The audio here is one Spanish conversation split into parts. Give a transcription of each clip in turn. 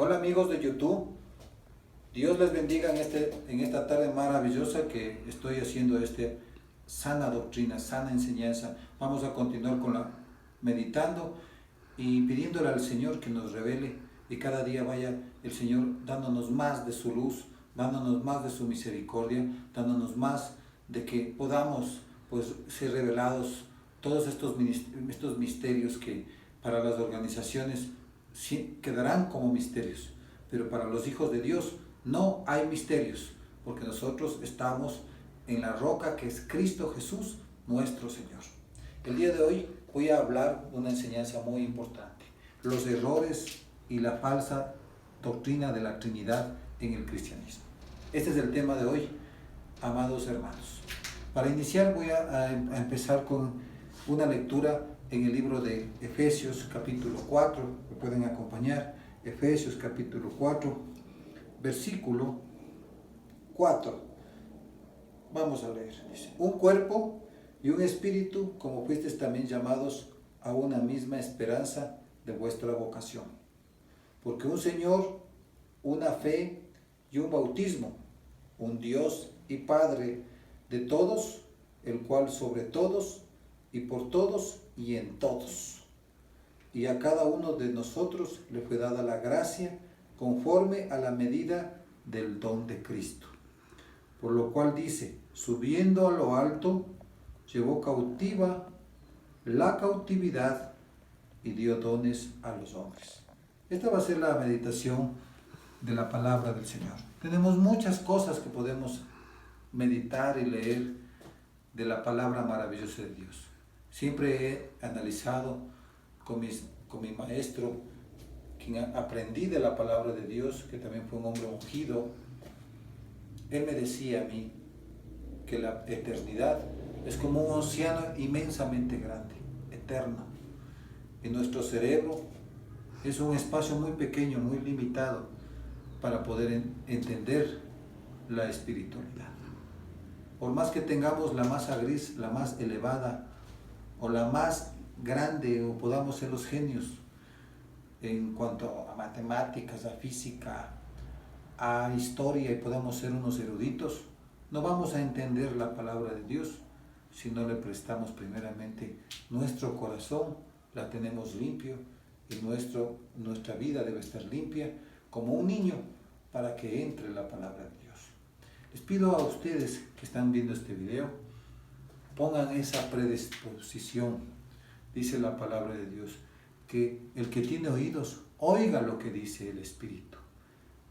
Hola amigos de YouTube, Dios les bendiga en esta tarde maravillosa que estoy haciendo sana doctrina, sana enseñanza. Vamos a continuar meditando y pidiéndole al Señor que nos revele y cada día vaya el Señor dándonos más de su luz, dándonos más de su misericordia, dándonos más de que podamos pues ser revelados todos estos misterios que para las organizaciones quedarán como misterios, pero para los hijos de Dios no hay misterios, porque nosotros estamos en la roca que es Cristo Jesús, nuestro Señor. El día de hoy voy a hablar de una enseñanza muy importante, los errores y la falsa doctrina de la Trinidad en el cristianismo. Este es el tema de hoy, amados hermanos. Para iniciar voy a empezar con una lectura en el libro de Efesios capítulo 4, me pueden acompañar, Efesios capítulo 4, versículo 4. Vamos a leer, dice: un cuerpo y un espíritu, como fuisteis también llamados a una misma esperanza de vuestra vocación. Porque un Señor, una fe y un bautismo, un Dios y Padre de todos, el cual sobre todos y por todos y en todos. Y a cada uno de nosotros le fue dada la gracia conforme a la medida del don de Cristo. Por lo cual dice: subiendo a lo alto, llevó cautiva la cautividad y dio dones a los hombres. Esta va a ser la meditación de la palabra del Señor. Tenemos muchas cosas que podemos meditar y leer de la palabra maravillosa de Dios. Siempre he analizado con mi maestro, quien aprendí de la palabra de Dios, que también fue un hombre ungido. Él me decía a mí que la eternidad es como un océano inmensamente grande, eterno. Y nuestro cerebro es un espacio muy pequeño, muy limitado para poder entender la espiritualidad. Por más que tengamos la masa gris, la más elevada o la más grande, o podamos ser los genios en cuanto a matemáticas, a física, a historia, y podamos ser unos eruditos, no vamos a entender la palabra de Dios si no le prestamos primeramente nuestro corazón, la tenemos limpio, y nuestra vida debe estar limpia como un niño para que entre la palabra de Dios. Les pido a ustedes que están viendo este video, pongan esa predisposición. Dice la palabra de Dios que el que tiene oídos, oiga lo que dice el Espíritu.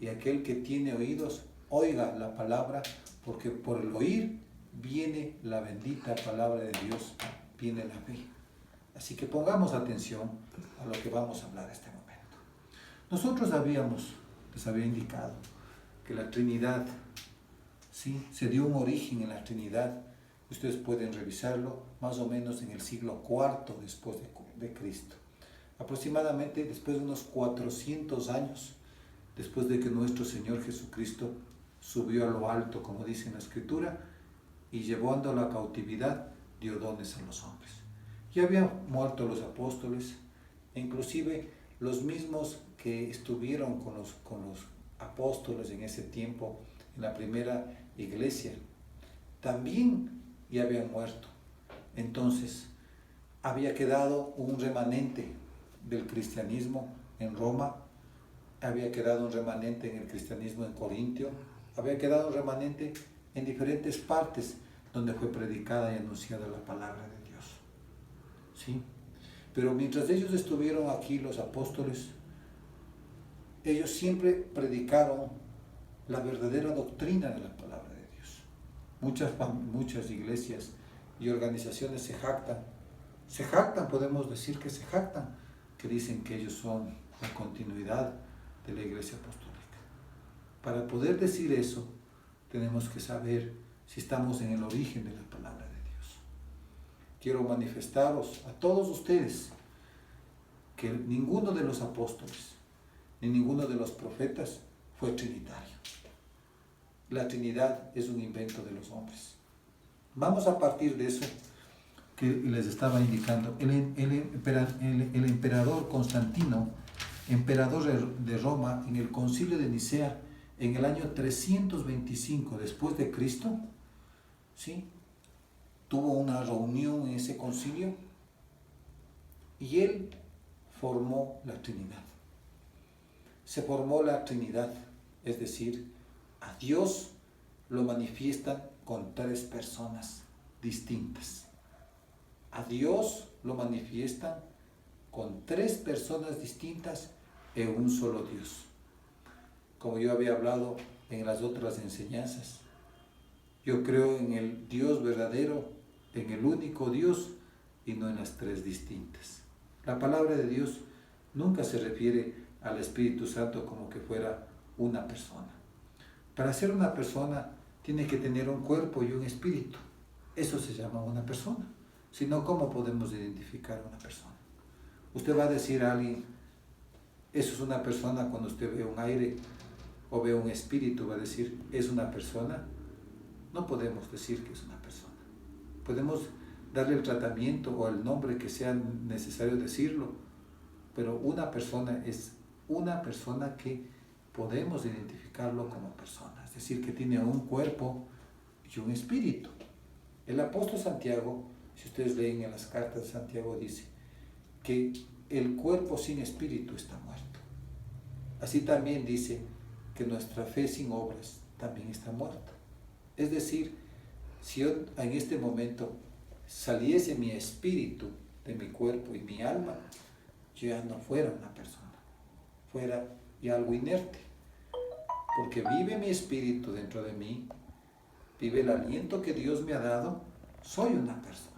Y aquel que tiene oídos, oiga la palabra, porque por el oír viene la bendita palabra de Dios, viene la fe. Así que pongamos atención a lo que vamos a hablar en este momento. Nosotros les había indicado que la Trinidad, ¿sí?, se dio un origen en la Trinidad. Ustedes pueden revisarlo más o menos en el siglo IV después de Cristo. Aproximadamente después de unos 400 años, después de que nuestro Señor Jesucristo subió a lo alto, como dice en la Escritura, y llevando a la cautividad, dio dones a los hombres. Ya habían muerto los apóstoles, e inclusive los mismos que estuvieron con los apóstoles en ese tiempo, en la primera iglesia, también ya habían muerto. Entonces, había quedado un remanente del cristianismo en Roma, había quedado un remanente en el cristianismo en Corintio, había quedado un remanente en diferentes partes donde fue predicada y anunciada la palabra de Dios. ¿Sí? Pero mientras ellos estuvieron aquí, los apóstoles, ellos siempre predicaron la verdadera doctrina de la palabra de Dios. Muchas iglesias y organizaciones se jactan, podemos decir que se jactan, que dicen que ellos son la continuidad de la iglesia apostólica. Para poder decir eso, tenemos que saber si estamos en el origen de la palabra de Dios. Quiero manifestaros a todos ustedes que ninguno de los apóstoles ni ninguno de los profetas fue trinitario. La Trinidad es un invento de los hombres. Vamos a partir de eso que les estaba indicando. El emperador Constantino emperador de Roma, en el concilio de Nicea, en el año 325 después de Cristo, ¿sí?, tuvo una reunión en ese concilio y él formó la Trinidad. Se formó la Trinidad, es decir, a Dios lo manifiestan con tres personas distintas. A Dios lo manifiestan con tres personas distintas en un solo Dios. Como yo había hablado en las otras enseñanzas, yo creo en el Dios verdadero, en el único Dios y no en las tres distintas. La palabra de Dios nunca se refiere al Espíritu Santo como que fuera una persona. Para ser una persona tiene que tener un cuerpo y un espíritu. Eso se llama una persona. Si no, ¿cómo podemos identificar a una persona? Usted va a decir a alguien, eso es una persona, cuando usted ve un aire o ve un espíritu, va a decir, ¿es una persona? No podemos decir que es una persona. Podemos darle el tratamiento o el nombre que sea necesario decirlo, pero una persona es una persona que podemos identificarlo como persona, es decir, que tiene un cuerpo y un espíritu. El apóstol Santiago, si ustedes leen en las cartas de Santiago, dice que el cuerpo sin espíritu está muerto. Así también dice que nuestra fe sin obras también está muerta. Es decir, si yo en este momento saliese mi espíritu de mi cuerpo y mi alma, yo ya no fuera una persona, fuera ya algo inerte, porque vive mi espíritu dentro de mí, vive el aliento que Dios me ha dado, soy una persona.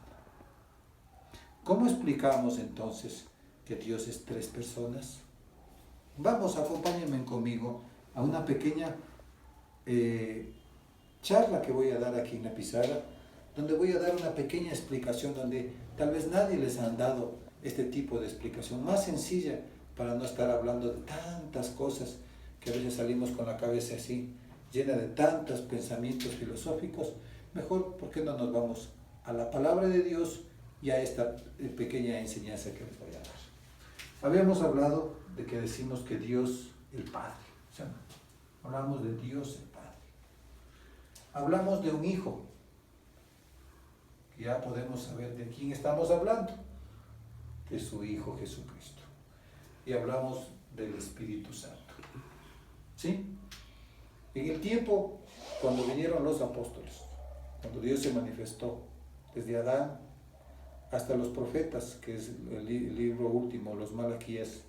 ¿Cómo explicamos entonces que Dios es tres personas? Vamos, acompáñenme conmigo a una pequeña charla que voy a dar aquí en la pizarra, donde voy a dar una pequeña explicación donde tal vez nadie les ha dado este tipo de explicación, más sencilla, para no estar hablando de tantas cosas que a veces salimos con la cabeza así, llena de tantos pensamientos filosóficos. Mejor, ¿por qué no nos vamos a la palabra de Dios y a esta pequeña enseñanza que les voy a dar? Habíamos hablado de que decimos que Dios, el Padre, ¿sí? Hablamos de Dios, el Padre. Hablamos de un Hijo. Ya podemos saber de quién estamos hablando, de su Hijo Jesucristo. Y hablamos del Espíritu Santo. ¿Sí? En el tiempo, cuando vinieron los apóstoles, cuando Dios se manifestó, desde Adán hasta los profetas, que es el libro último, los Malaquías,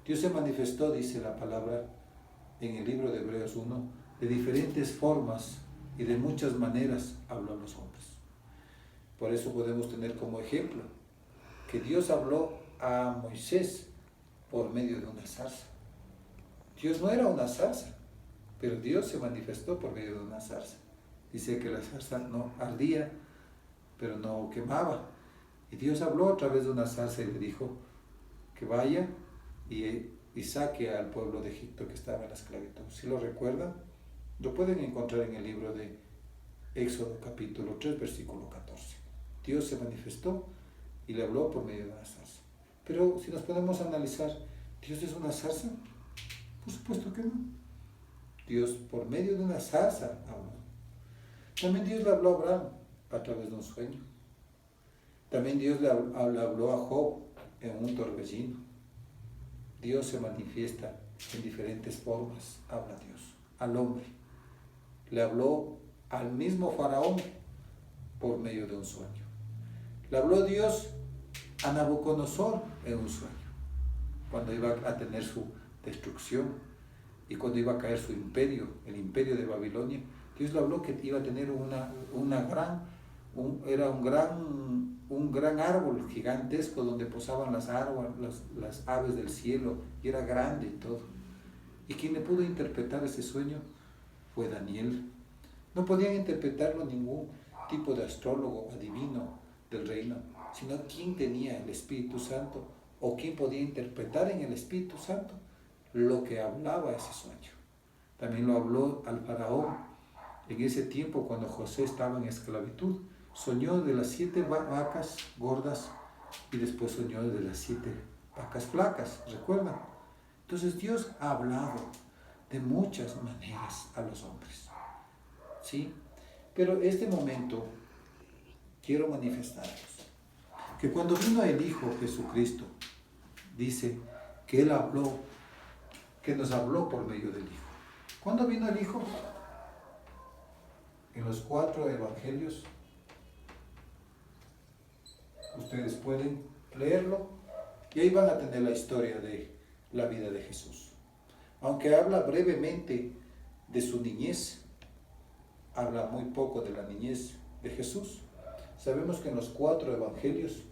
Dios se manifestó, dice la palabra en el libro de Hebreos 1, de diferentes formas y de muchas maneras habló a los hombres. Por eso podemos tener como ejemplo que Dios habló a Moisés por medio de una zarza. Dios no era una zarza, pero Dios se manifestó por medio de una zarza. Dice que la zarza no ardía, pero no quemaba. Y Dios habló a través de una zarza y le dijo que vaya y saque al pueblo de Egipto que estaba en la esclavitud. Si lo recuerdan, lo pueden encontrar en el libro de Éxodo capítulo 3, versículo 14. Dios se manifestó y le habló por medio de una zarza. Pero si nos podemos analizar, ¿Dios es una zarza? Por supuesto que no. Dios por medio de una zarza habló. También Dios le habló a Abraham a través de un sueño. También Dios le habló a Job en un torbellino. Dios se manifiesta en diferentes formas, habla Dios al hombre. Le habló al mismo Faraón por medio de un sueño. Le habló Dios a Nabucodonosor en un sueño, cuando iba a tener su destrucción y cuando iba a caer su imperio, el imperio de Babilonia. Dios le habló que iba a tener un gran árbol gigantesco donde posaban las aves del cielo, y era grande y todo. Y quien le pudo interpretar ese sueño fue Daniel. No podían interpretarlo ningún tipo de astrólogo, adivino del reino, sino quien tenía el Espíritu Santo o quien podía interpretar en el Espíritu Santo lo que hablaba ese sueño. También lo habló al faraón en ese tiempo cuando José estaba en esclavitud. Soñó de las 7 vacas gordas y después soñó de las 7 vacas flacas, ¿recuerdan? Entonces Dios ha hablado de muchas maneras a los hombres, ¿sí? Pero este momento quiero manifestaros que cuando vino el Hijo Jesucristo, dice que Él habló, que nos habló por medio del Hijo. ¿Cuándo vino el Hijo? En los 4 evangelios. Ustedes pueden leerlo y ahí van a tener la historia de la vida de Jesús. Aunque habla brevemente de su niñez, habla muy poco de la niñez de Jesús. Sabemos que en los 4 evangelios,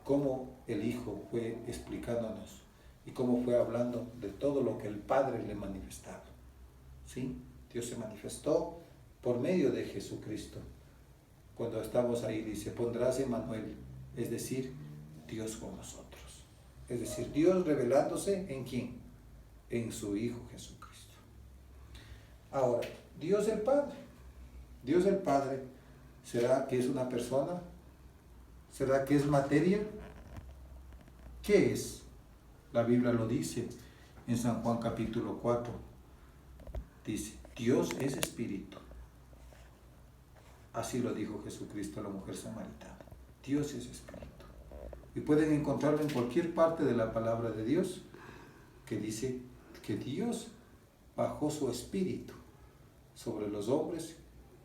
cómo el Hijo fue explicándonos y cómo fue hablando de todo lo que el Padre le manifestaba. ¿Sí? Dios se manifestó por medio de Jesucristo. Cuando estamos ahí dice, pondrás Emmanuel, es decir, Dios con nosotros. Es decir, Dios revelándose ¿en quién? En su Hijo Jesucristo. Ahora, Dios el Padre. Dios el Padre, ¿será que es una persona? ¿Será que es materia? ¿Qué es? La Biblia lo dice en San Juan capítulo 4. Dice, Dios es espíritu. Así lo dijo Jesucristo a la mujer samaritana. Dios es espíritu. Y pueden encontrarlo en cualquier parte de la palabra de Dios que dice que Dios bajó su espíritu sobre los hombres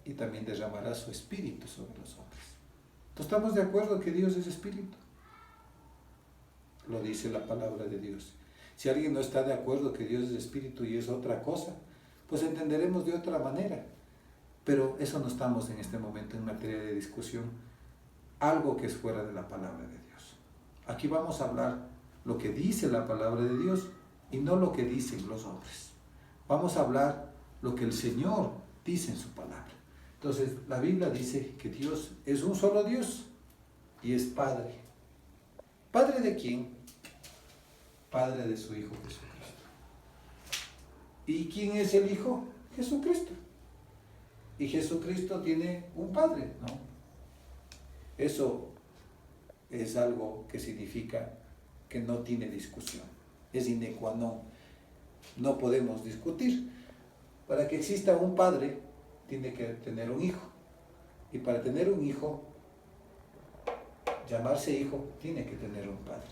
y también derramará su espíritu sobre los hombres. ¿No estamos de acuerdo que Dios es espíritu? Lo dice la palabra de Dios. Si alguien no está de acuerdo que Dios es espíritu y es otra cosa, pues entenderemos de otra manera. Pero eso no estamos en este momento en materia de discusión, algo que es fuera de la palabra de Dios. Aquí vamos a hablar lo que dice la palabra de Dios y no lo que dicen los hombres. Vamos a hablar lo que el Señor dice en su palabra. Entonces, la Biblia dice que Dios es un solo Dios y es Padre. ¿Padre de quién? Padre de su Hijo Jesucristo. ¿Y quién es el Hijo? Jesucristo. Y Jesucristo tiene un Padre, ¿no? Eso es algo que significa que no tiene discusión. Es sine qua non. No podemos discutir. Para que exista un Padre, tiene que tener un Hijo. Y para tener un Hijo, llamarse Hijo, tiene que tener un Padre.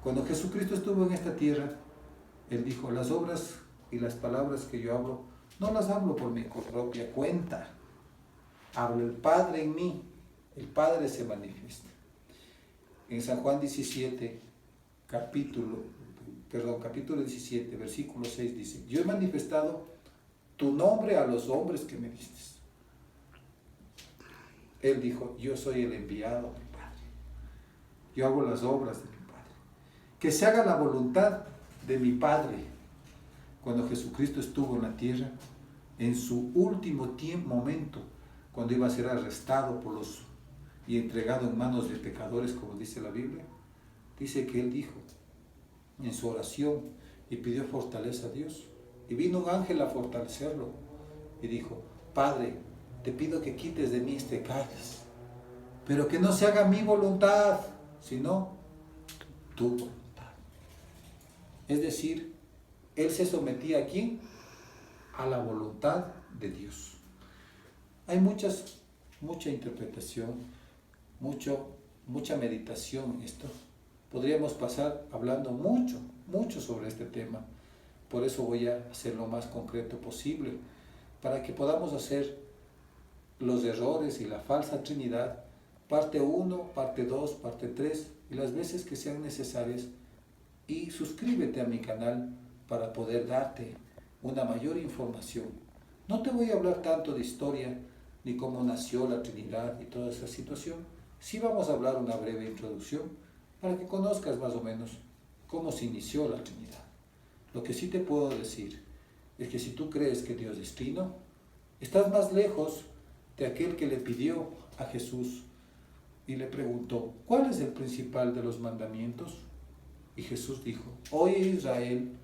Cuando Jesucristo estuvo en esta tierra, Él dijo, las obras y las palabras que yo hablo, no las hablo por mi propia cuenta. Habla el Padre en mí, el Padre se manifiesta. En San Juan 17, capítulo 17, versículo 6 dice, yo he manifestado tu nombre a los hombres que me diste. Él dijo, yo soy el enviado de mi Padre. Yo hago las obras de mi Padre. Que se haga la voluntad de mi Padre. Cuando Jesucristo estuvo en la tierra, en su último momento, cuando iba a ser arrestado y entregado en manos de pecadores, como dice la Biblia, dice que Él dijo en su oración y pidió fortaleza a Dios. Y vino un ángel a fortalecerlo y dijo, Padre, te pido que quites de mí este cáliz, pero que no se haga mi voluntad, sino tu voluntad. Es decir, Él se sometía ¿a quién? A la voluntad de Dios. Hay mucha interpretación, mucha meditación en esto. Podríamos pasar hablando mucho sobre este tema. Por eso voy a hacer lo más concreto posible, para que podamos hacer los errores y la falsa Trinidad, parte 1, parte 2, parte 3, y las veces que sean necesarias. Y suscríbete a mi canal para poder darte una mayor información. No te voy a hablar tanto de historia, ni cómo nació la Trinidad y toda esa situación. Sí vamos a hablar una breve introducción, para que conozcas más o menos cómo se inició la Trinidad. Lo que sí te puedo decir es que si tú crees que Dios es trino, estás más lejos de aquel que le pidió a Jesús y le preguntó, ¿cuál es el principal de los mandamientos? Y Jesús dijo, oye Israel,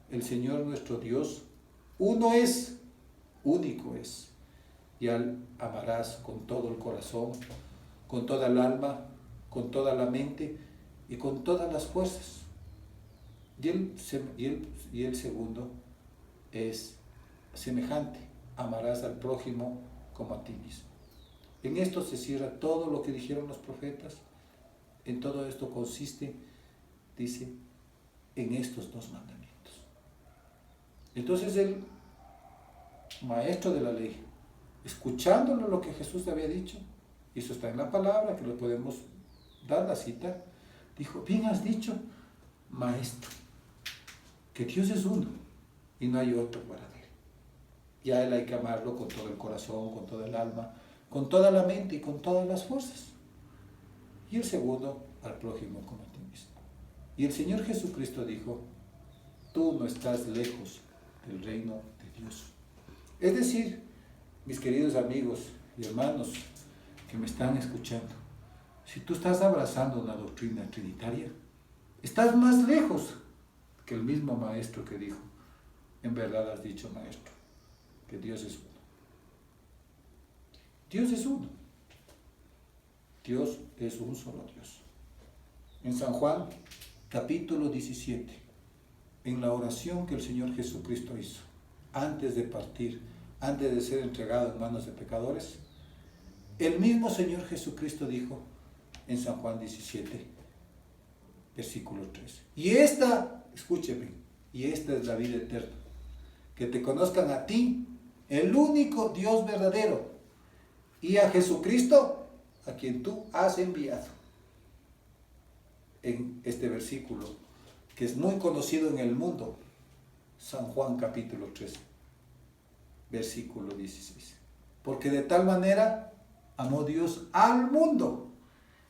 el Señor nuestro Dios, uno es, único es, y al amarás con todo el corazón, con toda el alma, con toda la mente y con todas las fuerzas. Y el segundo es semejante, amarás al prójimo como a ti mismo. En esto se cierra todo lo que dijeron los profetas. En todo esto consiste, dice, en estos dos mandamientos. Entonces el maestro de la ley, escuchándolo lo que Jesús le había dicho, y eso está en la palabra, que lo podemos dar la cita, dijo, bien has dicho, maestro, que Dios es uno y no hay otro para él. Y a él hay que amarlo con todo el corazón, con toda el alma, con toda la mente y con todas las fuerzas. Y el segundo, al prójimo como a ti mismo. Y el Señor Jesucristo dijo, tú no estás lejos del reino de Dios. Es decir, mis queridos amigos y hermanos que me están escuchando, si tú estás abrazando una doctrina trinitaria, estás más lejos que el mismo maestro que dijo, en verdad has dicho, maestro, que Dios es uno. Dios es uno. Dios es un solo Dios. En San Juan, capítulo 17, en la oración que el Señor Jesucristo hizo, antes de partir, antes de ser entregado en manos de pecadores, el mismo Señor Jesucristo dijo en San Juan 17, versículo 3, y esta, escúcheme, y esta es la vida eterna, que te conozcan a ti, el único Dios verdadero, y a Jesucristo, a quien tú has enviado. En este versículo, que es muy conocido en el mundo, San Juan capítulo 3, versículo 16. Porque de tal manera amó Dios al mundo,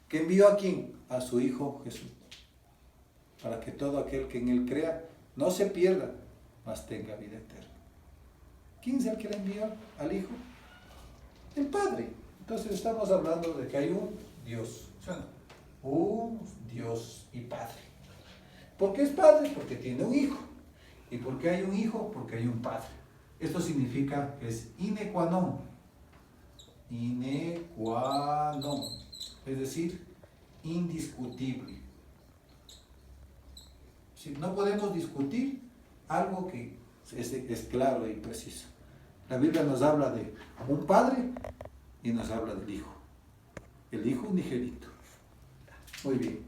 que envió a ¿quién? A su Hijo Jesús, para que todo aquel que en él crea no se pierda, mas tenga vida eterna. ¿Quién es el que le envió al Hijo? El Padre. Entonces estamos hablando de que hay un Dios, ¿sí o no? Un Dios y Padre. ¿Por qué es Padre? Porque tiene un Hijo. ¿Y por qué hay un Hijo? Porque hay un Padre. Esto significa que es sine qua non. Sine qua non. Es decir, indiscutible. Si no podemos discutir algo que es claro y preciso. La Biblia nos habla de un Padre y nos habla del Hijo. El Hijo unigénito. Muy bien.